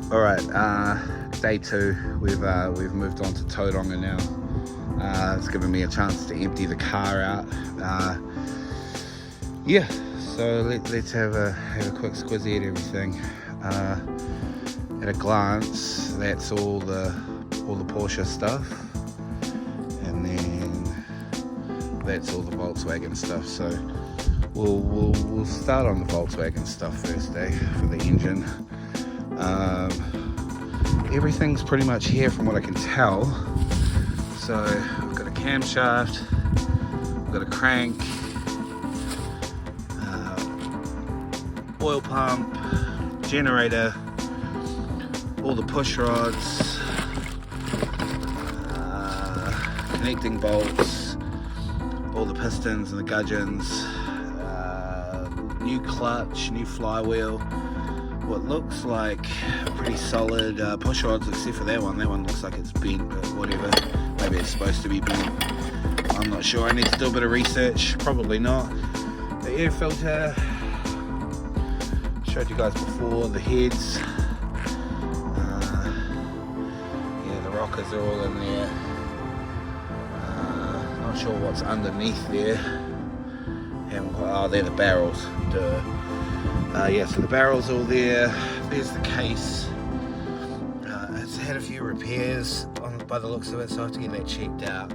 Alright, day 2. We've moved on to Tauranga now. It's given me a chance to empty the car out. Yeah, so let's have a quick squizzy at everything. At a glance, that's all the Porsche stuff, and then that's all the Volkswagen stuff. So we'll start on the Volkswagen stuff first, for the engine. Everything's pretty much here from what I can tell. So we've got a camshaft, we've got a crank, oil pump, generator, all the push rods, connecting bolts, all the pistons and the gudgeons, new clutch, new flywheel, what looks like pretty solid push rods, except for that one. That one looks like it's bent, but whatever. Maybe it's supposed to be bent. I'm not sure. I need to do a bit of research. Probably not. The air filter, showed you guys before. The heads, yeah, the rockers are all in there. Not sure what's underneath there. Oh, they're the barrels. Duh. Yeah, so the barrel's all there. There's the case. It's had a few repairs by the looks of it, so I have to get that checked out.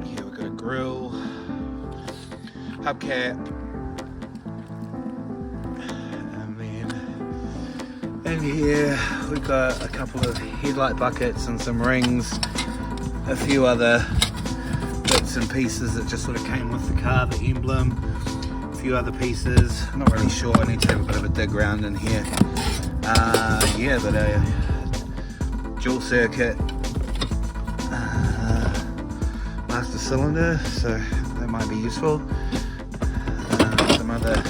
Yeah, we've got a grill, hubcap, and then in here we've got a couple of headlight buckets and some rings, a few other bits and pieces that just sort of came with the car, the emblem, a few other pieces. I'm not really sure. I need to have a bit of a dig around in here. Yeah, but a dual circuit master cylinder, so that might be useful. Some other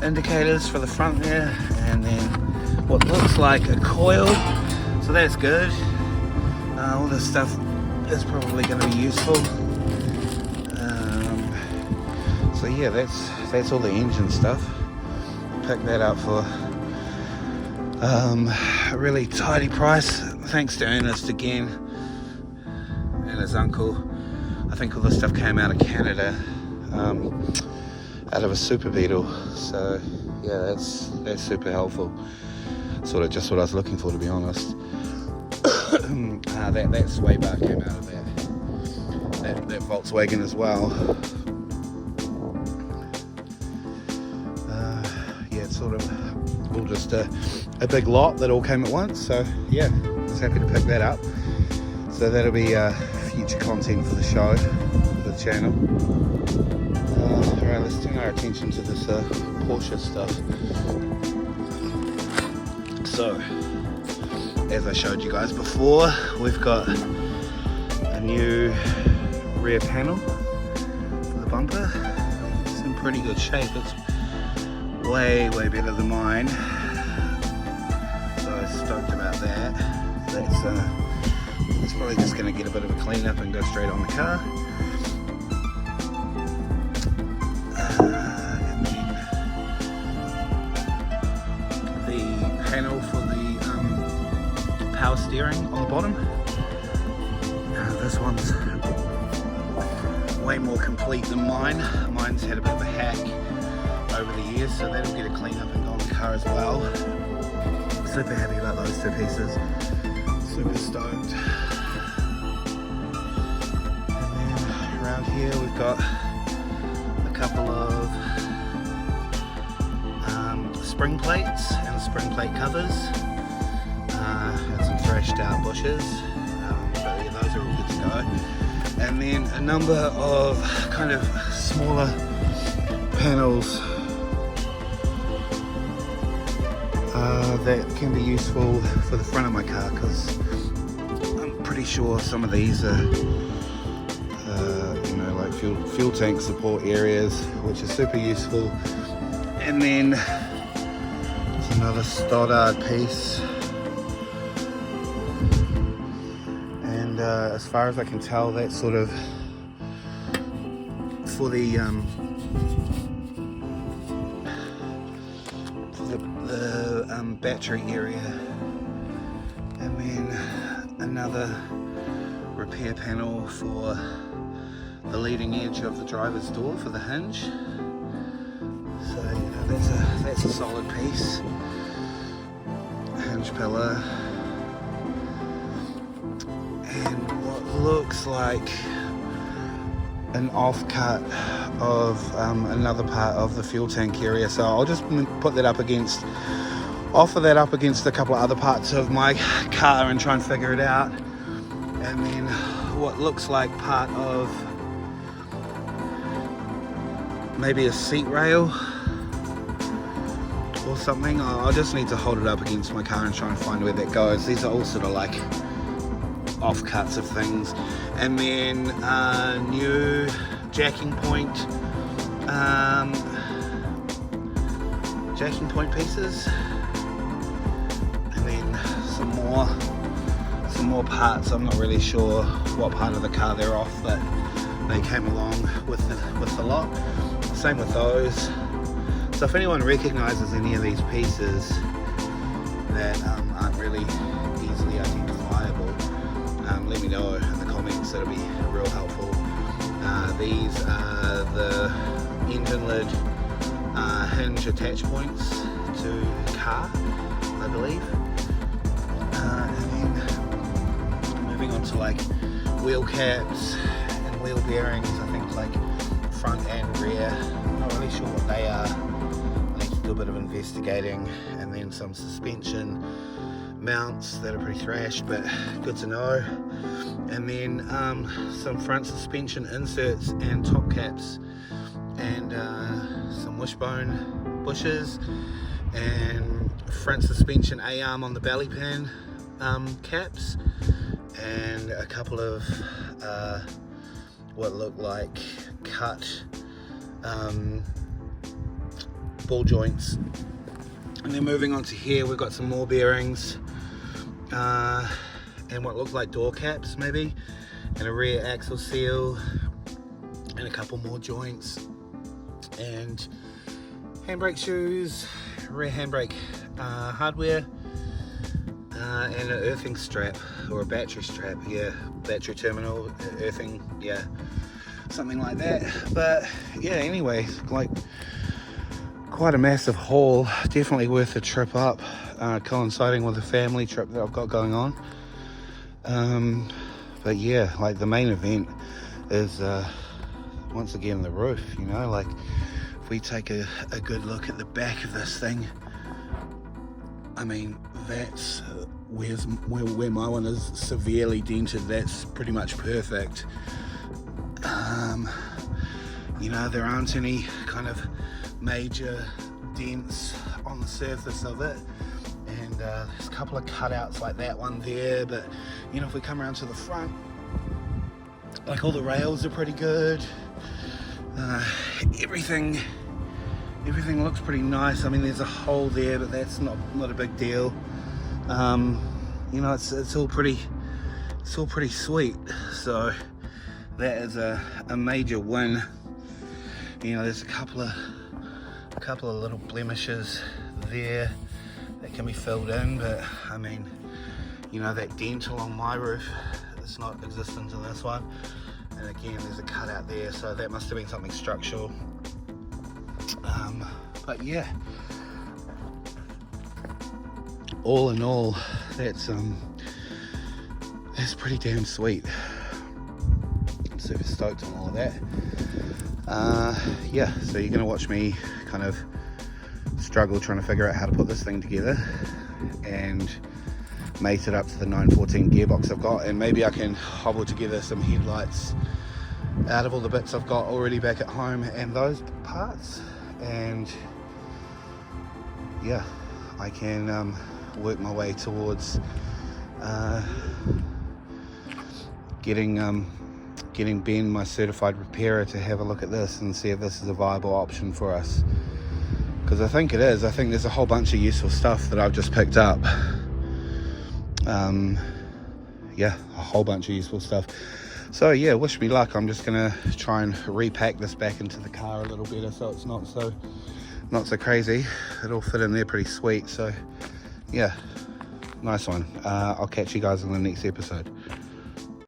indicators for the front there, and then what looks like a coil, so that's good. All this stuff is probably going to be useful. So yeah, that's all the engine stuff. Picked that up for a really tidy price, thanks to Ernest again and his uncle. I think all this stuff came out of Canada, out of a Super Beetle. So yeah, that's super helpful. Sort of just what I was looking for, to be honest. That sway bar came out of that Volkswagen as well. Yeah, it's sort of all just a big lot that all came at once. So yeah, I was happy to pick that up. So that'll be future content for the show, for the channel. Alright, let's turn our attention to this Porsche stuff. So, as I showed you guys before, we've got a new rear panel for the bumper. It's in pretty good shape. It's way better than mine. So I was stoked about that. It's probably just going to get a bit of a clean up and go straight on the car. And then the panel for the power steering on the bottom. This one's way more complete than mine. Mine's had a bit of a hack over the years, so that'll get a clean up and go on the car as well. Super happy about those two pieces. Super stoked. And then around here we've got a couple of spring plates and spring plate covers. And some thrashed out bushes. But yeah, those are all good to go. And then a number of kind of smaller panels that can be useful for the front of my car, because I'm pretty sure some of these are you know, like fuel tank support areas, which is super useful. And then there's another Stoddard piece, and as far as I can tell, that's sort of for the the battery area, and then another repair panel for the leading edge of the driver's door for the hinge. So you know, that's a solid piece. Hinge pillar, and what looks like an offcut of another part of the fuel tank area. So I'll just put that up against, offer that up against a couple of other parts of my car and try and figure it out. And then what looks like part of maybe a seat rail or something. I'll just need to hold it up against my car and try and find where that goes. These are all sort of like offcuts of things. And then new jacking point pieces, and then some more parts. I'm not really sure what part of the car they're off, but they came along with the lot. Same with those. So if anyone recognizes any of these pieces that aren't really easily identifiable, let me know in the comments. That'll be real helpful. These are the engine lid hinge attach points to the car, I believe. And then moving on to like wheel caps and wheel bearings, I think like front and rear. I'm not really sure what they are. I need to do a bit of investigating. And then some suspension mounts that are pretty thrashed, but good to know. And then some front suspension inserts and top caps, and some wishbone bushes, and front suspension A-arm on the belly pan caps, and a couple of what look like cut ball joints. And then moving on to here, we've got some more bearings, and what looks like door caps maybe, and a rear axle seal, and a couple more joints, and handbrake shoes, rear handbrake hardware, and an earthing strap, or a battery strap, yeah, battery terminal, earthing, yeah, something like that. But yeah, anyway, like quite a massive haul, definitely worth a trip up, coinciding with a family trip that I've got going on. But yeah, like the main event is once again the roof. You know, like if we take a good look at the back of this thing, I mean, that's where my one is severely dented. That's pretty much perfect. You know, there aren't any kind of major dents on the surface of it, and there's a couple of cutouts like that one there, but you know, if we come around to the front, like all the rails are pretty good. Everything looks pretty nice. I mean, there's a hole there, but that's not a big deal. You know, it's all pretty sweet. So that is a major win. You know, there's a couple of little blemishes there that can be filled in, but I mean, you know, that dent along my roof is not existent in this one. And again, there's a cutout there, so that must have been something structural. But yeah, all in all, that's pretty damn sweet. I'm super stoked on all of that. Yeah, so you're gonna watch me kind of struggle trying to figure out how to put this thing together and mate it up to the 914 gearbox I've got, and maybe I can hobble together some headlights out of all the bits I've got already back at home and those parts, and yeah, I can work my way towards getting Ben, my certified repairer, to have a look at this and see if this is a viable option for us, because I think it is. I think there's a whole bunch of useful stuff that I've just picked up. Yeah, a whole bunch of useful stuff. So yeah, wish me luck. I'm just gonna try and repack this back into the car a little better so it's not not so crazy. It all fit in there pretty sweet. So yeah, nice one. I'll catch you guys in the next episode.